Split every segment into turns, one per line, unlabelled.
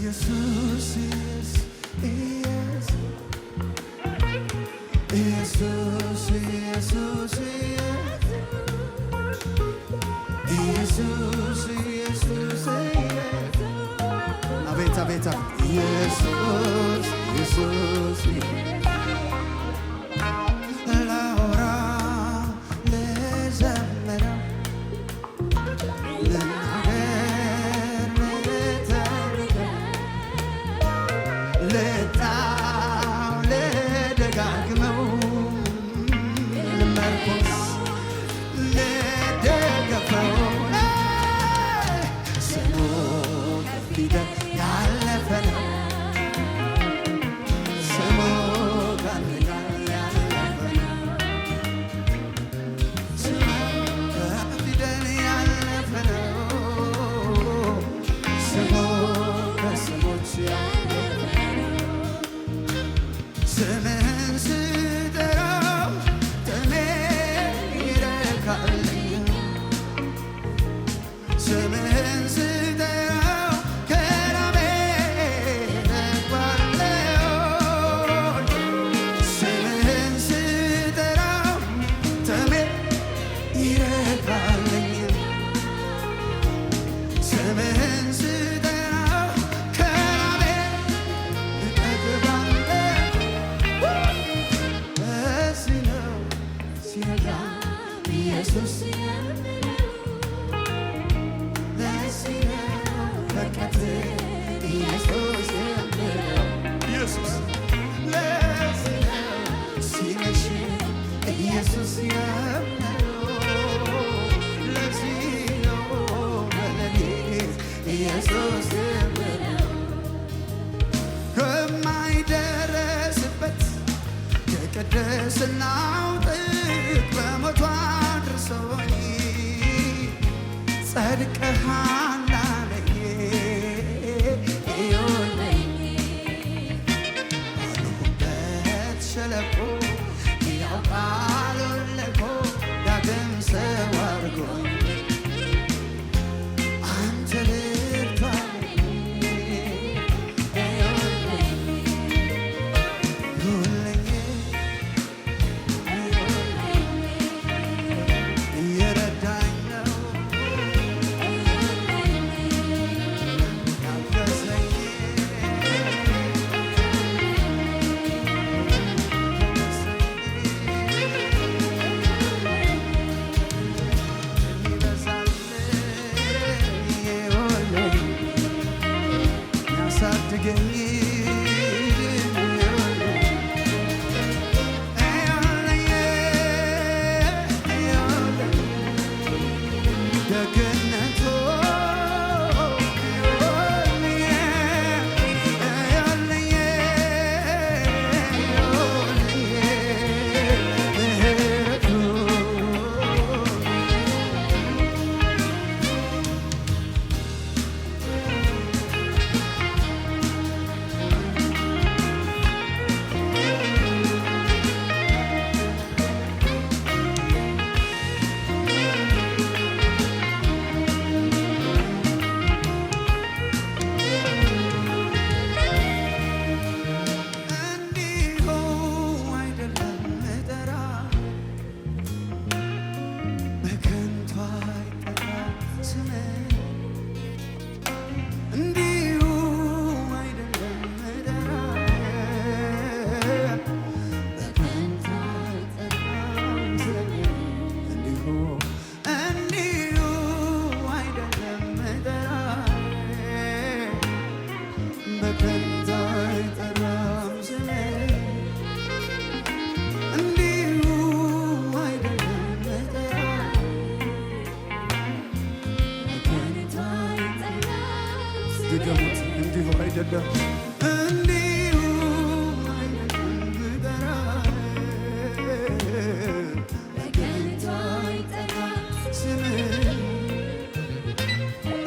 ኢየሱስ ኢየሱስ ኢየሱስ ኢየሱስ ኢየሱስ አቤት አቤት ኢየሱስ ኢየሱስ ላውራ ልዘምር ልናገር ልተርክ ልጣው ልደጋግመው ልመርኮስ ልደገፈው ስሙ ከፊደል ያለፈ ነው ስሙ ከፊደል ያለፈ ነው ስሙ ከፊደል ያለፈ ነው ስሙ ከስሞች ያለፈ ነው ስምህን ስጠራው ጥሜ ይረካል ስምህን ስጠራው ከራሜ እረካለሁ ስምህን ስጠራው ጥሜ ይረካልኝ ስምህን ስጠራው ከራሜ እጠግባለሁ እዚህ ነው ሲረዳኝ ኢየሱስ ለዚህ ነው በረከት ኢየሱስ ኢየሱስ ለዚህ ነው ሲመሽ ኢየሱስ ለዚህ ነው በሌሊት ኢየሱስ ከማይደረስበት ከቅድስናው ጥግ በሞቱ አድርሶኝ ጸድቀሃል አለኝ እዩልኝ ባለሁበት ሸለቆ ሕያው ቃሉን ልኮ ዳግም ሰው አድርጎኝ አንተ ልትባርከኝ እዩልኝ እየረዳኝ ነው ያገዘኝ የሚበዛልኝ እዩልኝ ያሳድገኝ ደግነቱ እንዲሁ አይደለም እጠራ በከንቱ አይጠራም ስምህ እንዲሁ አይደለም እጠራ በከንቱ አይጠራም ስምህ እንዲሁ አይደለም እጠራ በከንቱ አይጠራም ስምህ እንዲሁ አይደለም እጠራ በከንቱ አይጠራም ድገሙት እንዲሁ አይደለም እንዲሁ አይደለም እጠራ በከንቱ አይጠራም ስምህ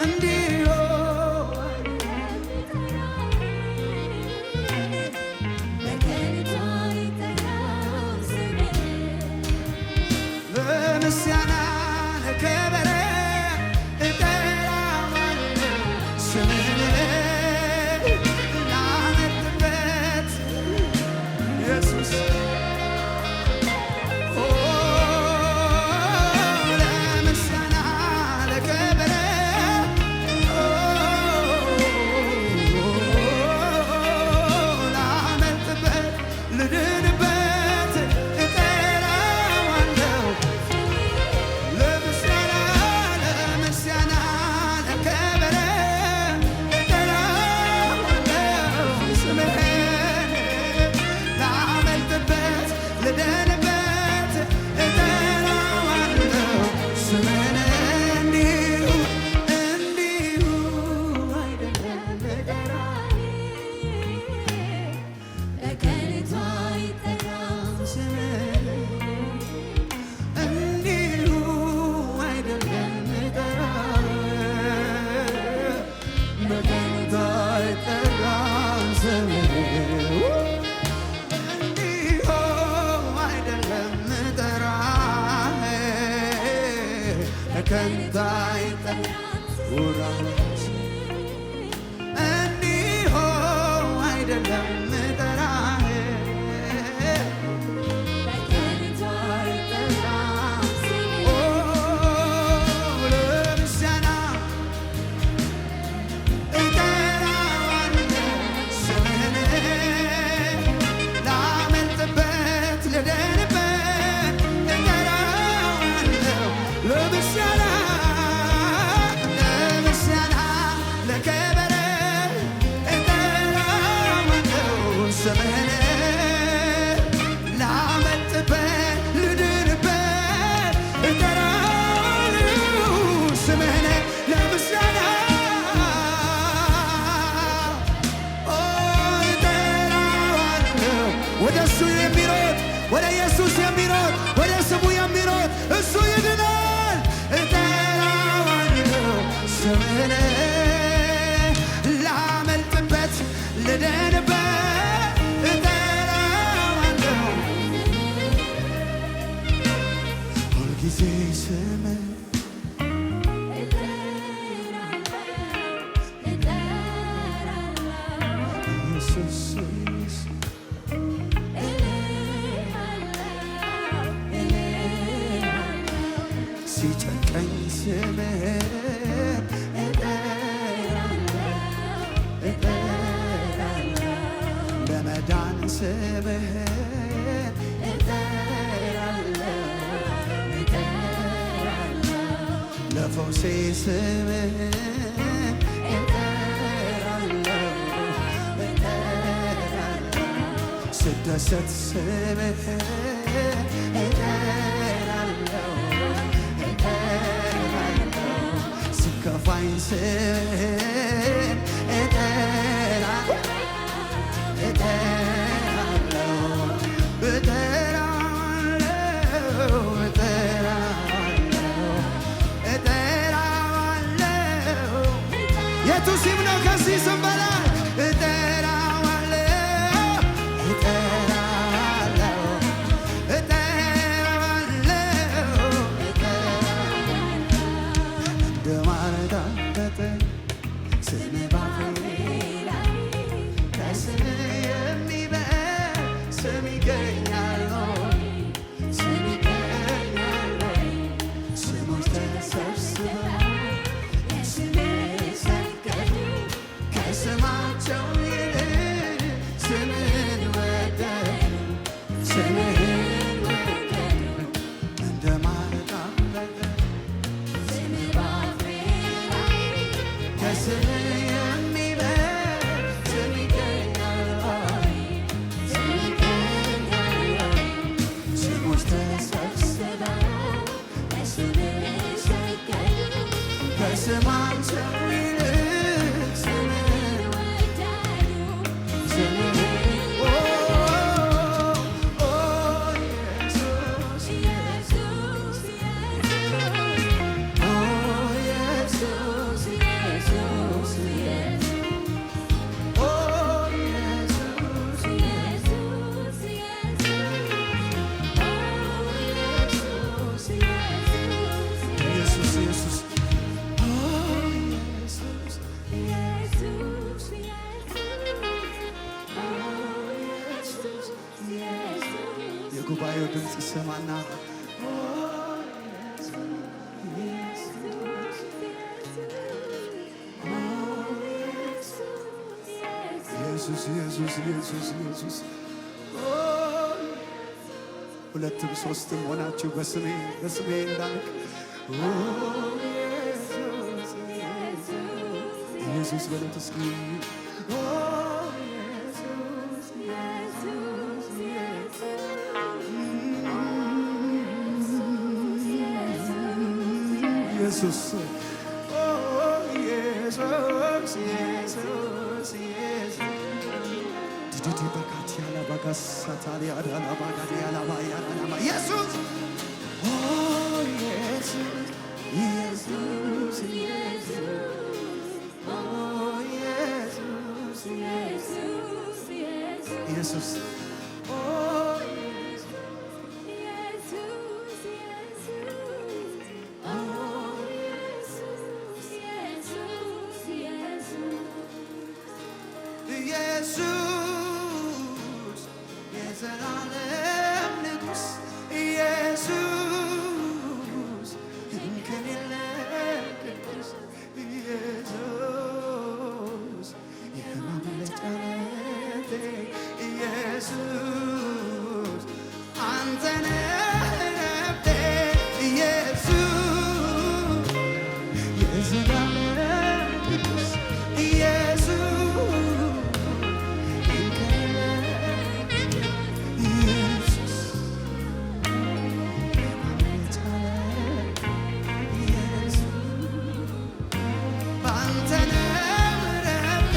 እንዲሁ በምስጋና ለከበረ እጠራዋለሁ ስምህን ውራሽ እንዲሁ አይደለም ምጠራህ ለምስጋና እጠራዋለሁ ስምህን ላመልጥበት ልደንበት እጠራዋለሁ ለምስጋና ለከበረ እጠራዋለሁ ስምህን ላመልጥበት ልድንበት እጠራዋለሁ ስምህን ለምስጋና እጠራዋለሁ ወደ እሱ የሚሮጥ ወደ ኢየሱስ የሚሮጥ ወደ ስሙ የሚሮጥ እሱ ይድናል እጠራዋለሁ ስምህን ላመልጥበት ልደንበት እጠራዋለሁ ሁልጊዜ ስምህን ኢየሱስ ሲጨንቀኝ ስምህን ለመዳን ስምህን ለፈውሴ ስምህን ስደሰት ስምህን ሲከፋኝ ስምህን እጠራለሁ የቱ ስም ነው ከዚህ ስም በላይ እንደ ማለዳ በጠዋት ስምህ ባፌ ላይ ከስምህ የሚበልጥ ስም ይገኛል ስሞች ተሰብስበው ለስምህ ሰገዱ ከስማቸው ይልቅ ስምህን ወደዱ እንደ ማለዳ በጠዋት ከስምህ የሚበልጥ ስም ይገኛል ስሞች ተሰብስበው ለስምህ ሰገዱ ከስማቸው ይልቅ ስምህን ወደዱ የጉባኤው ድምፅ ይሰማና ኢየሱስ ኢየሱስ ኢየሱስ ኢየሱስ ሁለትም ሶስትም ሆናችሁ በስሜ እንዳልክ ኢየሱስ በሉት እስኪ ኢየሱስ ኢየሱስ ኢየሱስ ዲዲ በካቲያላ ባጋሳታሊ አዳላ ባጋዲያላ ባያላ ኢየሱስ ኢየሱስ ኢየሱስ ኢየሱስ ኢየሱስ የዘላለም ንጉሥ ኢየሱስ እንከን የለም ቅዱስ ኢየሱስ የማምለጫ ዓለቴ ኢየሱስ አንተ ነህ ረፍቴ ኢየሱስ የዘላለም ንጉሥ ኢየሱስ እንከን የለም ኢየሱስ የማምለጫ ዓለቴ ኢየሱስ በአንተ ነህ ረፍቴ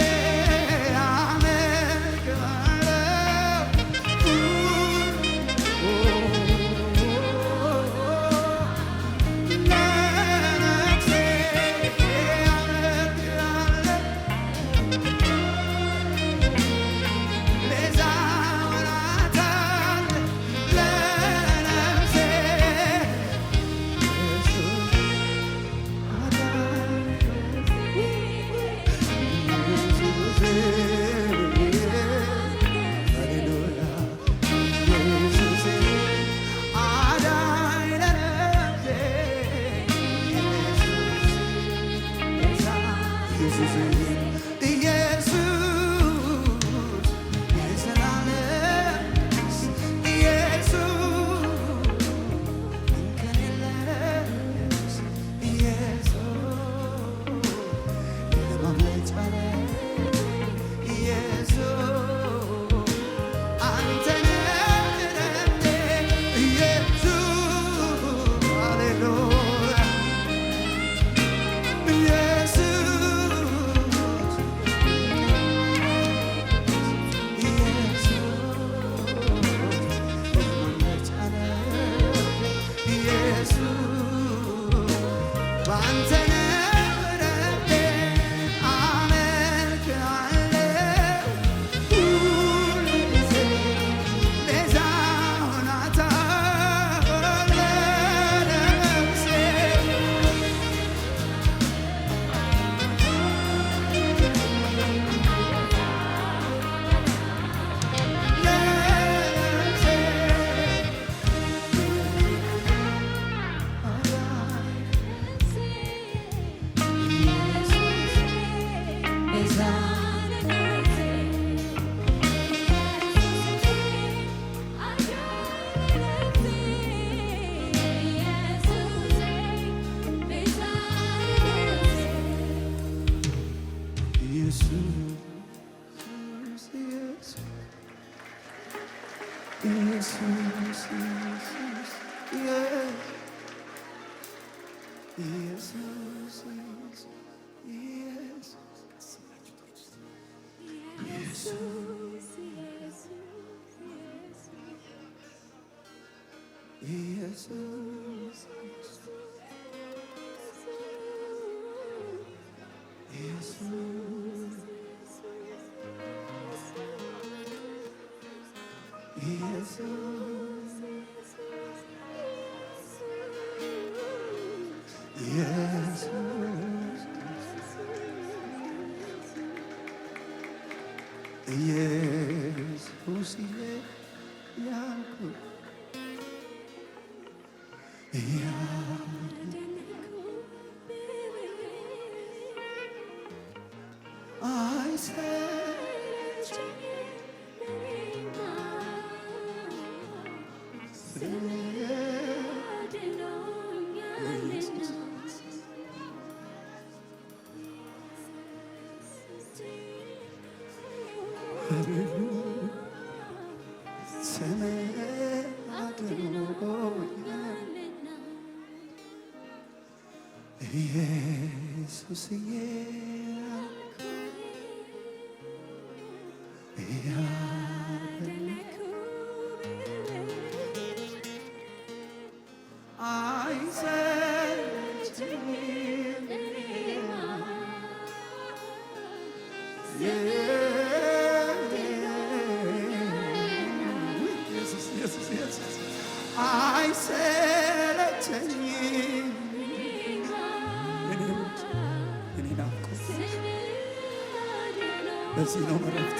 ለዚህ ነው መረፍት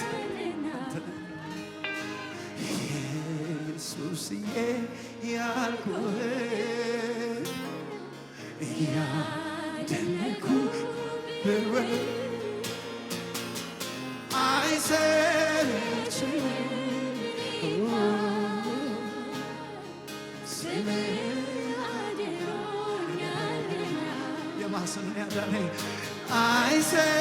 ኢየሱስዬ ያልኩህ እያደነኩ ብወድ አይሰለችም የማስን ያዳነኝ አይሰለቸኝም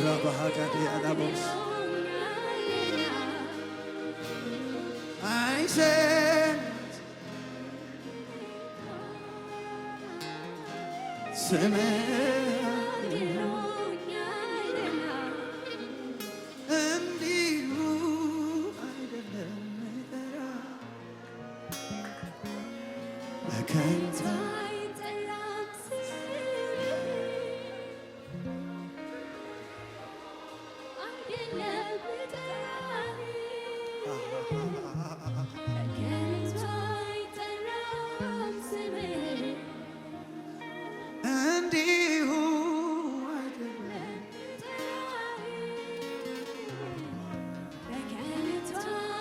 ረባሃጋዴ አላቦስ ስምህ እንዲሁ አይደለም በከንቱ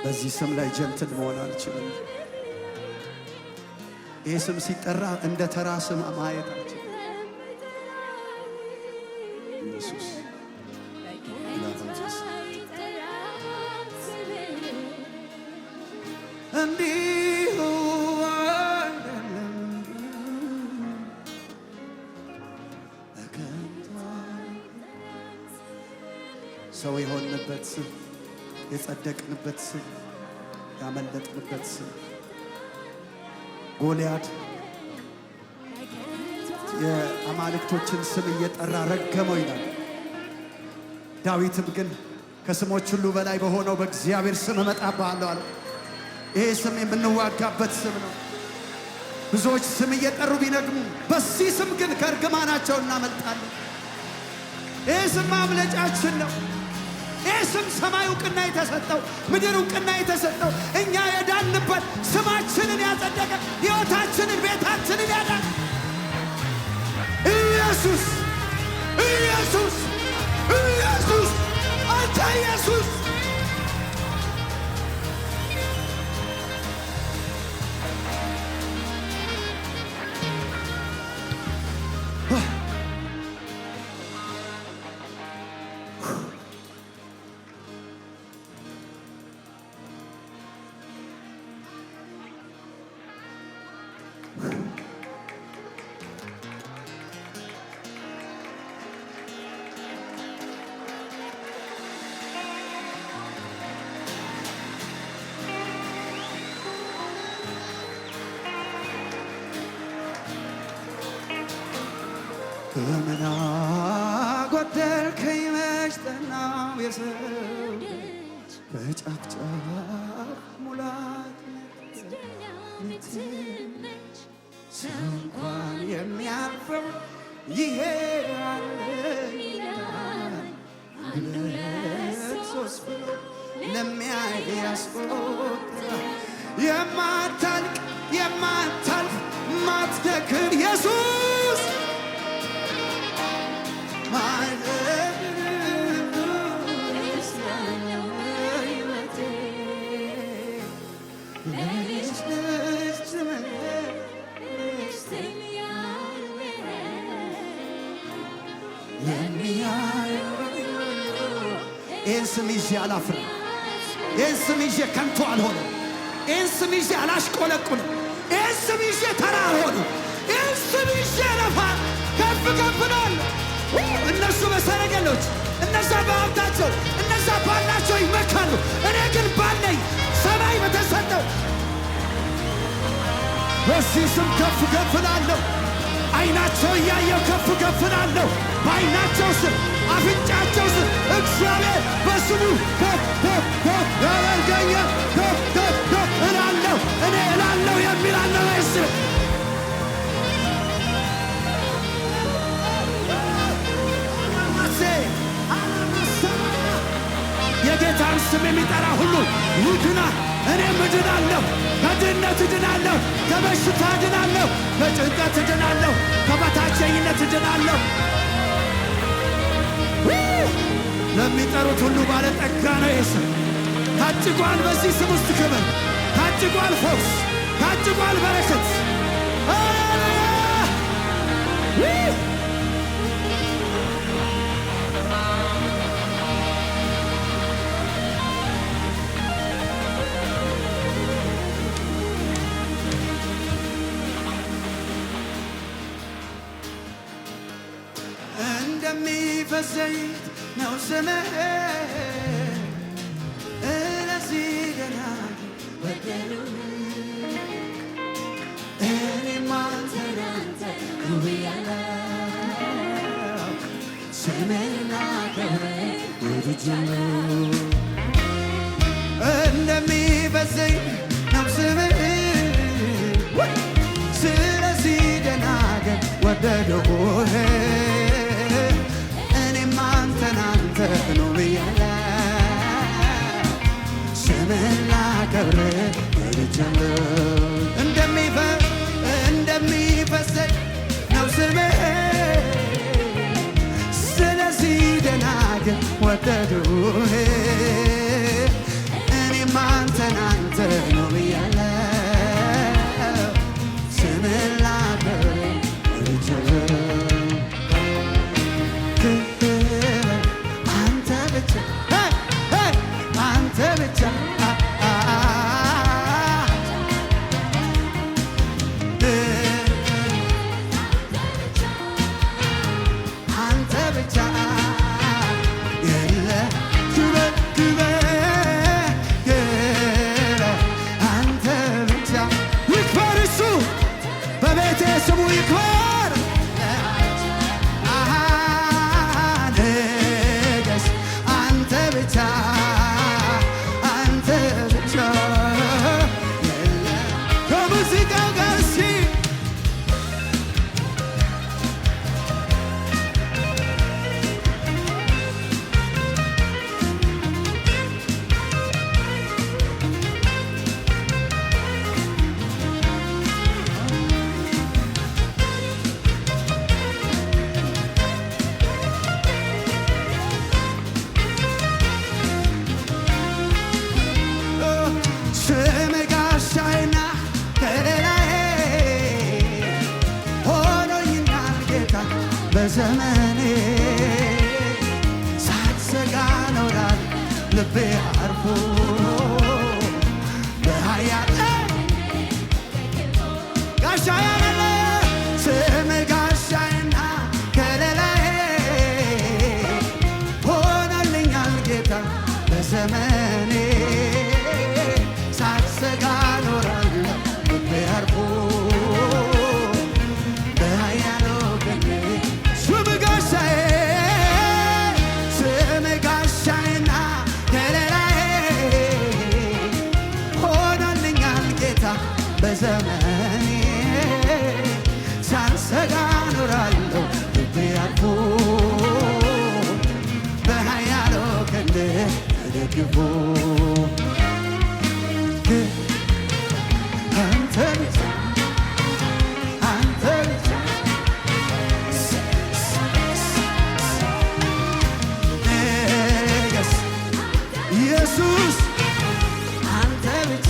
በዚህ ስም ላይ ጀንትን መሆን አልችልም። ይህ ስም ሲጠራ እንደ ተራ ስም ማየት አልችልም። ኢየሱስ እንዲሁ አይደለም ሰው የሆንበት ስም፣ የጸደቅንበት ስም፣ ያመለጥንበት ስም። ጎልያድ የአማልክቶችን ስም እየጠራ ረገመው ይላል። ዳዊትም ግን ከስሞች ሁሉ በላይ በሆነው በእግዚአብሔር ስም እመጣብሃለሁ አለ። ይሄ ስም የምንዋጋበት ስም ነው። ብዙዎች ስም እየጠሩ ቢነግሙ፣ በዚህ ስም ግን ከእርግማናቸው እናመልጣለን። ይህ ስም ማምለጫችን ነው። ይህ ስም ሰማይ እውቅና የተሰጠው፣ ምድር እውቅና የተሰጠው፣ እኛ የዳንበት፣ ስማችንን ያጸደቀ፣ ሕይወታችንን፣ ቤታችንን ያዳን ኢየሱስ ኢየሱስ ኢየሱስ አንተ ኢየሱስ ምን አጎደልከኝ መች ጠናው የሰው ልጅ በጫፍ ጫፍ ሙላት ምትመች ሰው እንኳን የሚያልፈው ይሄዳል አንድ ሁለት ሶስት ብሎ ለሚያይ ያስቆጥራል። የማታልቅ የማታልፍ ማትደክም ኢየሱስ ይህን ስም ይዤ አላፍርም። ይህን ስም ይዤ ከንቱ አልሆንም። ይህን ስም ይዤ አላሽቆለቁልም። ይህን ስም ይዤ ተራ አልሆንም። ይህን ስም ይዤ ነፋል ከፍ ከፍ እላለሁ። እነሱ በሰረገሎች፣ እነዛ በሀብታቸው፣ እነዛ ባላቸው ይመካሉ። እኔ ግን ባለኝ ሰማይ በተሰጠው በዚህ ስም ከፍ ከፍ እላለሁ። አይናቸው እያየው ከፍ ከፍ እላለሁ። በአይናቸው ስም፣ አፍንጫቸው ስም እግዚአብሔር በስሙ ከፍ ከፍ ከፍ ያደርገኛል። ከፍ ከፍ ከፍ እላለሁ። እኔ እላለሁ የሚል አለ ወይስ? የጌታን ስም የሚጠራ ሁሉ ይድናል። እኔም እድናለሁ። ከድህነት እድናለሁ። ከበሽታ እድናለሁ። ከጭንቀት እድናለሁ። ከበታች ከኃጢአት እድናለሁ። ለሚጠሩት ሁሉ ባለጠጋ ነው ይህ ስም። ታጭቋል በዚህ ስም ውስጥ ክብር፣ ታጭቋል ፈውስ፣ ታጭቋል በረከት። እንደሚፈስ ዘይት ነው ስምህ፣ እነዚህ ገና በደሉህ። እኔም አንተን ብያለሁ፣ ስምህን ላከብር ወድጃለሁ። እንደሚፈስ ዘይት ነው ስምህ፣ ስለዚህ ደናግል ወደድሁህ። ነው ብያለሁ፣ ስምህን ላከብር ወድጃለሁ። እንደሚፈስ ነው ስምህ፣ ስለዚህ ደናግል ወደዱህ። እኔም አንተን ነው ብያለሁ፣ ስምህን ላከብር ወድጃለሁ። ስሙ ይክበር፣ ንገስ አንተ ብቻ፣ አንተ ብቻ። ከሙዚቃው ጋር እስኪ በዘመኔ ሳትሰጋ ኖራል ልቤ አርፎ በኃያል ጋሻዬ ስምህ ጋሻዬና ከለላዬ ሆነልኛል ጌታ በዘመኔ ሳትሰጋ ኖራል ልቤ አርፎ በዘመኔ ሳልሰጋ ኖራለሁ ልቤ አርፎ በኃያሉ ክንድህ ተደግፎ። አንተ ብቻ አንተ ብቻ ንገስ ኢየሱስ አንተ ብቻ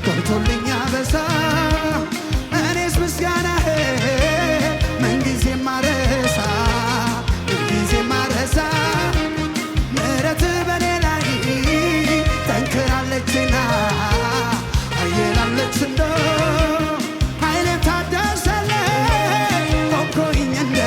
ቀርቶልኛ በዛ እኔስ ምስጋናህ ምንጊዜም ማረሳ ምንጊዜም ማረሳ ምሕረትህ በኔ ላይ ጠንክራለችና አየላለች እንደ ኃይሌ ታደሰልኝ ቆምኩኝ እንደ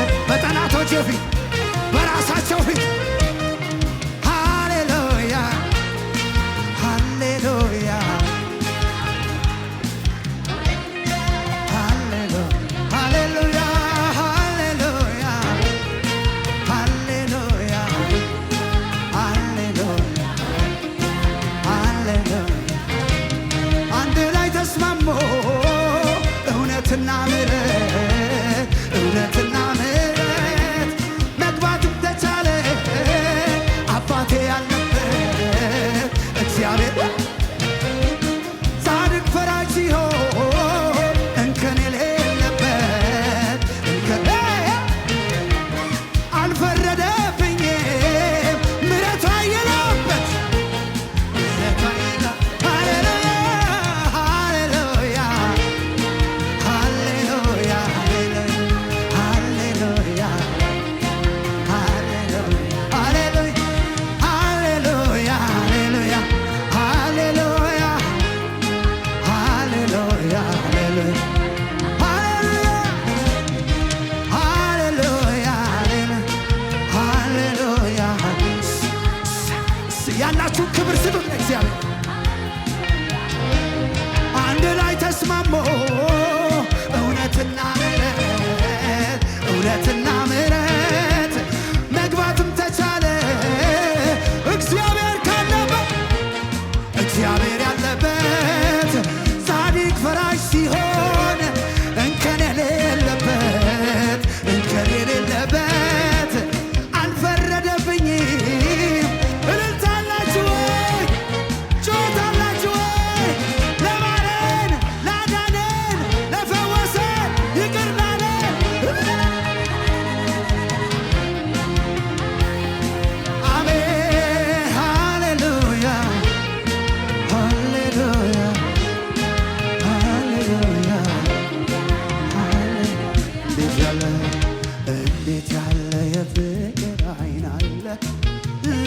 እንዴት ያለ የፍቅር አይን አለ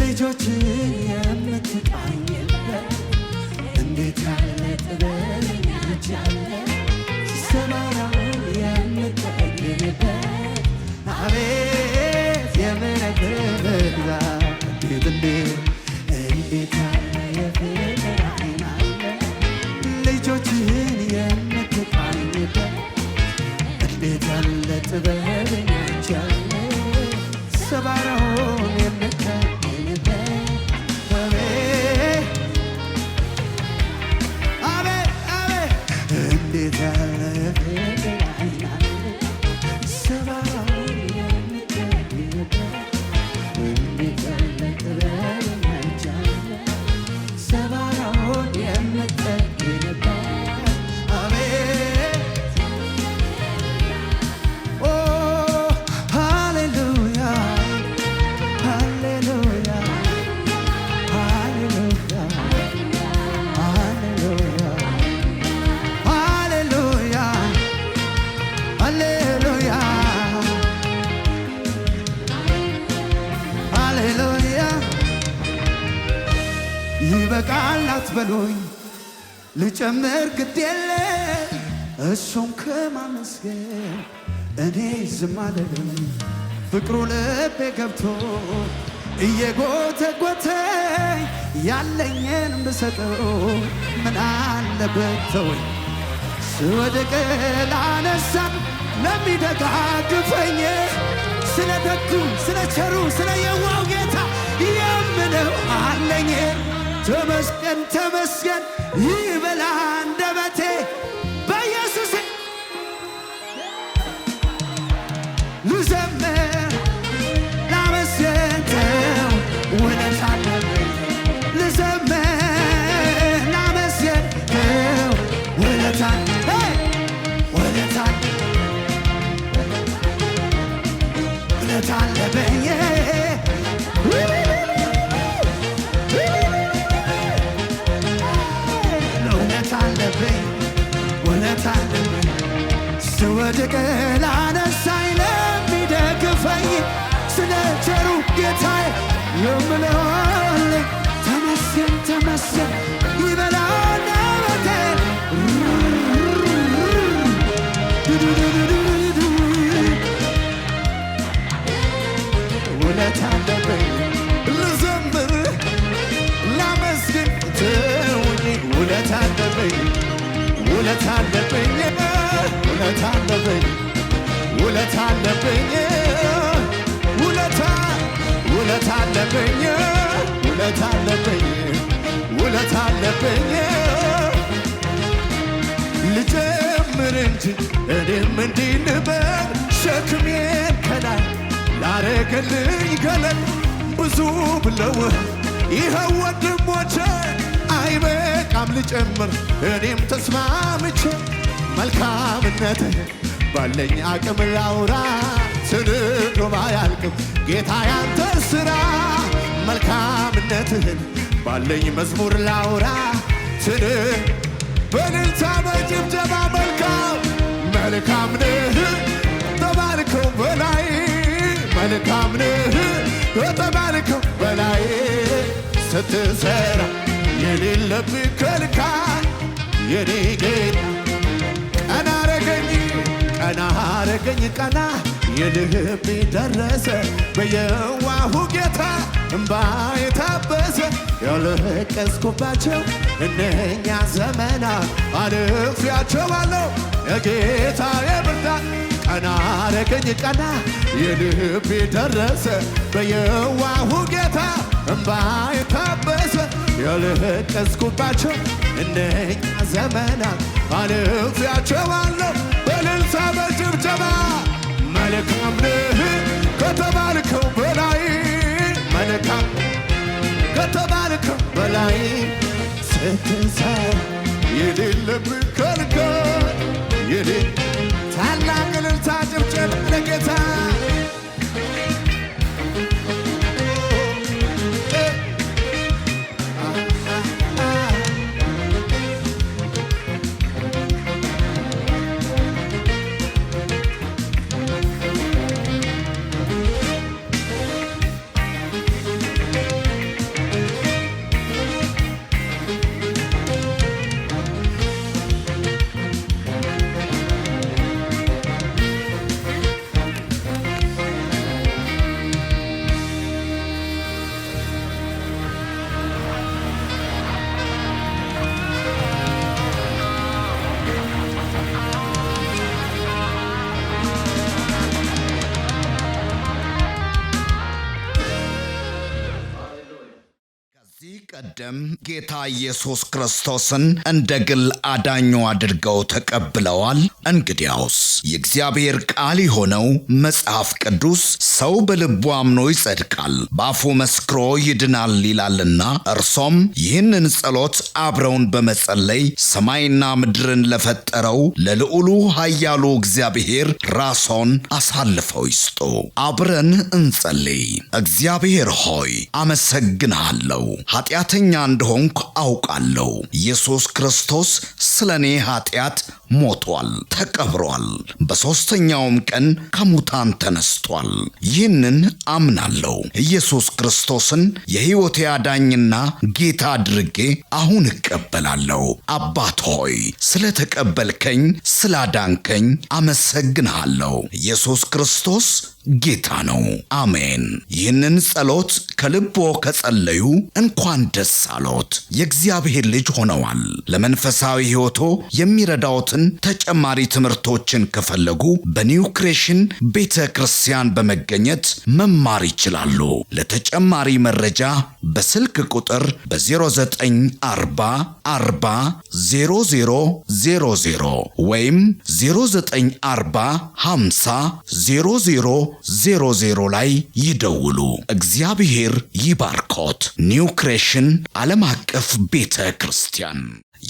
ልጆችን የምትቃኝበት እንዴት ያለ ጥበበኛ እጅ አለ ሰማያውን የምትጠግንበት አቤት የምሕረትህ ብዛት እንዴት ያለ የፍቅር አይን አለ ልጆችን የምትቃኝበት እንዴት ያለ ጥበበኛ እጅ አለ ሰባራውን የምትጠግንበት አቤት አቤት እንዴት ያለ የፍቅር አይን አለ ሰባራውን የምትጠግንበት እንዴት ያለ ጥበበኛ እጅ አለ ሰባራውን የምትጠግንበት አቤት ኦ ሃሌሉያ ሃሌሉያ ሃሌሉያ ሃሌሉያ ሃሌሉያ ሃሌሉያ ሃሌሉያ ይበቃል አትበሉኝ ልጨምር ግድ የለ እሱም ከማመስገን እኔ ዝም አልልም ፍቅሩ ልቤ ገብቶ እየጎተጎተኝ ያለኝን ብሰጠው ምን አለበት ተወኝ ስወድቅ ላነሳኝ ለሚደጋግፈኝ ስለ ደጉ ስለ ቸሩ ስለ የዋው ጌታ የምለው አለኝ ተመስገን ተመስገን ይበላ አንደበቴ በኢየሱስ ልዘምር ላመስግነው ውለታ አለብኝ ልዘምር ላመስግነው ውለታ ውለታ ውለታ አለብኝ ውለታ አለብኝ ስወድቅ ላነሳኝ ለሚደግፈኝ ስለ ቸሩ ጌታዬ የምለው አለኝ ተመስገን ተመስገን ይበላ አንደበቴ ውለታ አለብኝ ልዘምር ላመስግን ተውኝ ውለታ አለብኝ ውለታ አለብኝ ውለታ አለብኝ ውለታ አለብኝ ውለታ አለብኝ ውለታ አለብኝ ውለታ አለብኝ ልጨምር እንጂ እኔም እንዲህ ልበል ሸክሜን ከላይ ላረገልኝ ገለል ብዙ ብለው ይኸው ወንድሞቼ አይበቃም ልጨምር እኔም ተስማምቼ መልካምነትህ ባለኝ አቅም ላውራ ስንዱ ባያልቅም ጌታ ያንተ ሥራ መልካምነትህን ባለኝ መዝሙር ላውራ በእልልታ በጭብጨባ መልካም ነህ ተባልከው በላይ መልካም ነህ ተባልከው በላይ ስትሰራ የሌለብህ ከልካይ የኔ ጌታ ቀና አረገኝ ቀና የልቤ ደረሰ በየዋሁ ጌታ እምባ የታበሰ ያለቀስኩባቸው እነኛ ዘመናት አልፌያቸዋለሁ የጌታ የብርታት ቀና አረገኝ ቀና የልቤ ደረሰ በየዋሁ ጌታ እምባ የታበሰ ያለቀስኩባቸው እነኛ ዘመናት አልፌያቸዋለሁ በእልልታ በጭብጨባ መልካም ነህ ከተባልከው በላይ መልካም ከተባልከው በላይ ስትሰራ የሌለብህ ከልካይ ታላቅ እልልታ ጭብጨባ ለጌታ
ቀደም ጌታ ኢየሱስ ክርስቶስን እንደ ግል አዳኙ አድርገው ተቀብለዋል? እንግዲያውስ የእግዚአብሔር ቃል የሆነው መጽሐፍ ቅዱስ ሰው በልቡ አምኖ ይጸድቃል፣ በአፉ መስክሮ ይድናል ይላልና እርሶም ይህንን ጸሎት አብረውን በመጸለይ ሰማይና ምድርን ለፈጠረው ለልዑሉ ኃያሉ እግዚአብሔር ራስዎን አሳልፈው ይስጡ። አብረን እንጸልይ። እግዚአብሔር ሆይ አመሰግንሃለሁ። ኃጢአተኛ እንደሆንኩ አውቃለሁ። ኢየሱስ ክርስቶስ ስለኔ ኃጢአት ሞቷል፣ ተቀብሯል፣ በሦስተኛውም ቀን ከሙታን ተነስቷል። ይህንን አምናለሁ። ኢየሱስ ክርስቶስን የሕይወቴ አዳኝና ጌታ አድርጌ አሁን እቀበላለሁ። አባት ሆይ ስለተቀበልከኝ፣ ስላዳንከኝ አመሰግንሃለሁ። ኢየሱስ ክርስቶስ ጌታ ነው። አሜን። ይህንን ጸሎት ከልቦ ከጸለዩ እንኳን ደስ አሎት፣ የእግዚአብሔር ልጅ ሆነዋል። ለመንፈሳዊ ሕይወቶ የሚረዳዎትን ተጨማሪ ትምህርቶችን ከፈለጉ በኒው ክሬሽን ቤተ ክርስቲያን በመገኘት መማር ይችላሉ። ለተጨማሪ መረጃ በስልክ ቁጥር በ0940 40 0000 ወይም 0940 50 0000 ላይ ይደውሉ። እግዚአብሔር ይባርኮት። ኒው ክሬሽን ዓለም አቀፍ ቤተ ክርስቲያን።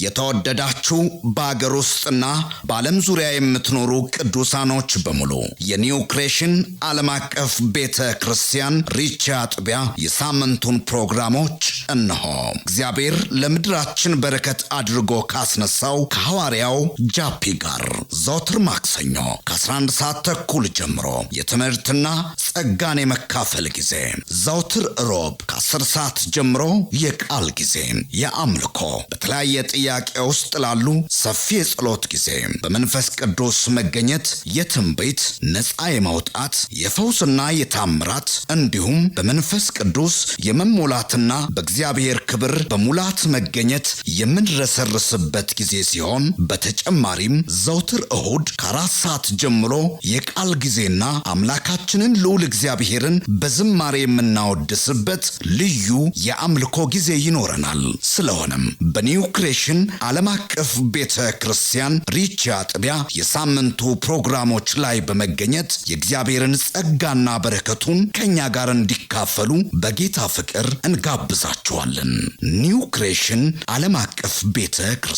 የተወደዳችሁ በአገር ውስጥና በዓለም ዙሪያ የምትኖሩ ቅዱሳኖች በሙሉ የኒው ክሬሽን ዓለም አቀፍ ቤተ ክርስቲያን ሪቻ አጥቢያ የሳምንቱን ፕሮግራሞች እነሆ። እግዚአብሔር ለምድራችን በረከት አድርጎ ካስነሳው ከሐዋርያው ጃፒ ጋር ዘወትር ማክሰኞ ከ11 ሰዓት ተኩል ጀምሮ የትምህርትና ጸጋን የመካፈል ጊዜ፣ ዘወትር ሮብ ከ10 ሰዓት ጀምሮ የቃል ጊዜ፣ የአምልኮ በተለያየ ጥያቄ ውስጥ ላሉ ሰፊ የጸሎት ጊዜ፣ በመንፈስ ቅዱስ መገኘት የትንቢት ነፃ የማውጣት የፈውስና የታምራት እንዲሁም በመንፈስ ቅዱስ የመሞላትና በእግዚአብሔር ክብር በሙላት መገኘት የምንረሰርስበት ጊዜ ሲሆን በተጨማሪም ዘወትር እሁድ ከ4 ሰዓት ጀምሮ የቃል ጊዜና አምላካችንን ልዑል እግዚአብሔርን በዝማሬ የምናወድስበት ልዩ የአምልኮ ጊዜ ይኖረናል። ስለሆነም በኒው ክሬሽን ዓለም አቀፍ ቤተ ክርስቲያን ሪቻ አጥቢያ የሳምንቱ ፕሮግራሞች ላይ በመገኘት የእግዚአብሔርን ጸጋና በረከቱን ከኛ ጋር እንዲካፈሉ በጌታ ፍቅር እንጋብዛችኋለን። ኒው ክሬሽን ዓለም አቀፍ ቤተ ክርስቲያን